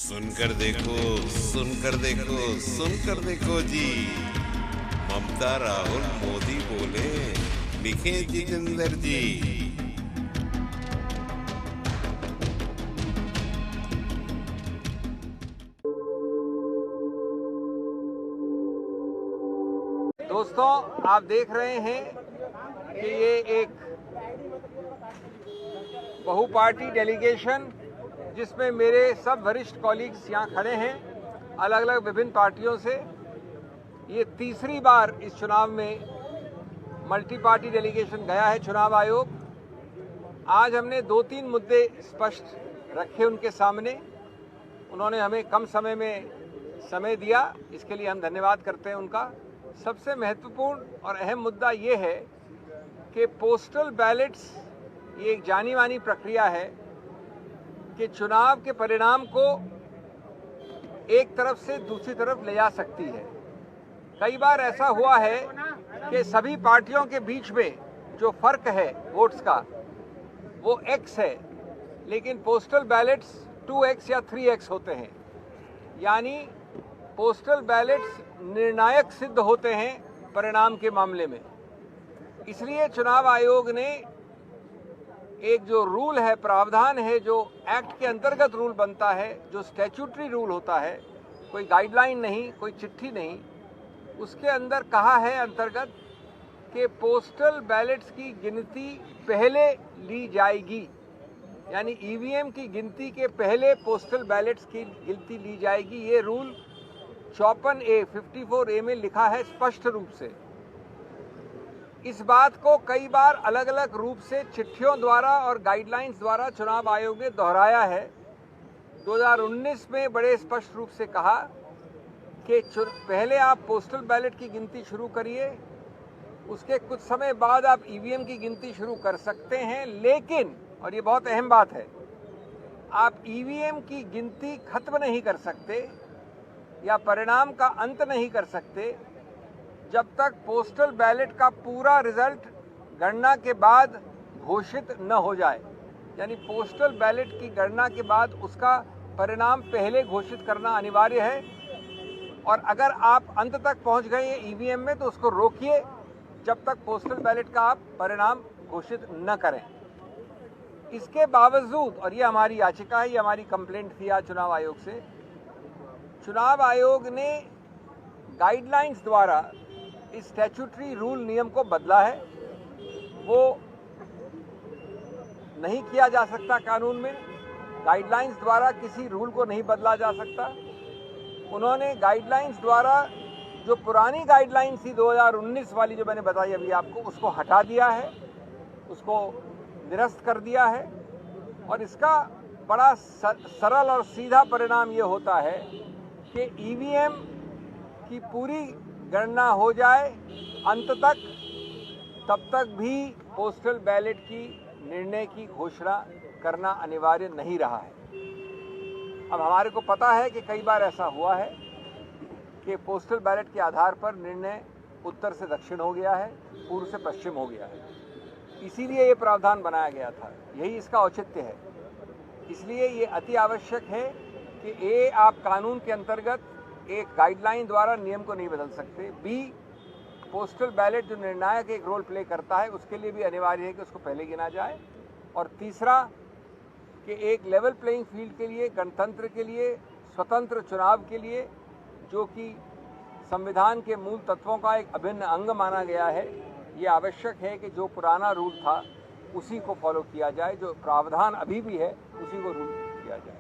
सुनकर देखो, सुनकर देखो, सुनकर देखो जी। ममता, राहुल, मोदी बोले, लिखे जितेंद्र जी। दोस्तों, आप देख रहे हैं कि ये एक बहुपार्टी डेलीगेशन जिसमें मेरे सब वरिष्ठ कॉलीग्स यहाँ खड़े हैं अलग अलग विभिन्न पार्टियों से। ये तीसरी बार इस चुनाव में मल्टी पार्टी डेलीगेशन गया है चुनाव आयोग। आज हमने 2-3 मुद्दे स्पष्ट रखे उनके सामने। उन्होंने हमें कम समय में समय दिया, इसके लिए हम धन्यवाद करते हैं उनका। सबसे महत्वपूर्ण और अहम मुद्दा ये है कि पोस्टल बैलेट्स ये एक जानी मानी प्रक्रिया है कि चुनाव के परिणाम को एक तरफ से दूसरी तरफ ले जा सकती है। कई बार ऐसा हुआ है कि सभी पार्टियों के बीच में जो फर्क है वोट्स का वो x है, लेकिन पोस्टल बैलेट्स 2x या 3x होते हैं। यानी पोस्टल बैलेट्स निर्णायक सिद्ध होते हैं परिणाम के मामले में। इसलिए चुनाव आयोग ने एक जो रूल है, प्रावधान है, जो एक्ट के अंतर्गत रूल बनता है, जो स्टैट्यूटरी रूल होता है, कोई गाइडलाइन नहीं, कोई चिट्ठी नहीं, उसके अंदर कहा है अंतर्गत कि पोस्टल बैलेट्स की गिनती पहले ली जाएगी। यानी ईवीएम की गिनती के पहले पोस्टल बैलेट्स की गिनती ली जाएगी। ये रूल 54A में लिखा है स्पष्ट रूप से। इस बात को कई बार अलग अलग रूप से चिट्ठियों द्वारा और गाइडलाइंस द्वारा चुनाव आयोग ने दोहराया है। 2019 में बड़े स्पष्ट रूप से कहा कि पहले आप पोस्टल बैलेट की गिनती शुरू करिए, उसके कुछ समय बाद आप ईवीएम की गिनती शुरू कर सकते हैं, लेकिन, और ये बहुत अहम बात है, आप ईवीएम की गिनती खत्म नहीं कर सकते या परिणाम का अंत नहीं कर सकते जब तक पोस्टल बैलेट का पूरा रिजल्ट गणना के बाद घोषित न हो जाए। यानी पोस्टल बैलेट की गणना के बाद उसका परिणाम पहले घोषित करना अनिवार्य है। और अगर आप अंत तक पहुंच गए हैं ईवीएम में तो उसको रोकिए जब तक पोस्टल बैलेट का आप परिणाम घोषित न करें। इसके बावजूद, और ये हमारी याचिका है, ये हमारी कंप्लेंट थी आज चुनाव आयोग से, चुनाव आयोग ने गाइडलाइंस द्वारा इस स्टैट्यूटरी रूल नियम को बदला है। वो नहीं किया जा सकता कानून में। गाइडलाइंस द्वारा किसी रूल को नहीं बदला जा सकता। उन्होंने गाइडलाइंस द्वारा जो पुरानी गाइडलाइंस थी 2019 वाली, जो मैंने बताई अभी आपको, उसको हटा दिया है, उसको निरस्त कर दिया है। और इसका बड़ा सरल और सीधा परिणाम ये होता है कि ईवीएम की पूरी गणना हो जाए अंत तक, तब तक भी पोस्टल बैलेट की निर्णय की घोषणा करना अनिवार्य नहीं रहा है। अब हमारे को पता है कि कई बार ऐसा हुआ है कि पोस्टल बैलेट के आधार पर निर्णय उत्तर से दक्षिण हो गया है, पूर्व से पश्चिम हो गया है। इसीलिए ये प्रावधान बनाया गया था, यही इसका औचित्य है। इसलिए ये अति आवश्यक है कि ए, आप कानून के अंतर्गत एक गाइडलाइन द्वारा नियम को नहीं बदल सकते। बी, पोस्टल बैलेट जो निर्णायक एक रोल प्ले करता है उसके लिए भी अनिवार्य है कि उसको पहले गिना जाए। और तीसरा कि एक लेवल प्लेइंग फील्ड के लिए, गणतंत्र के लिए, स्वतंत्र चुनाव के लिए, जो कि संविधान के मूल तत्वों का एक अभिन्न अंग माना गया है, ये आवश्यक है कि जो पुराना रूल था उसी को फॉलो किया जाए, जो प्रावधान अभी भी है उसी को रूल किया जाए।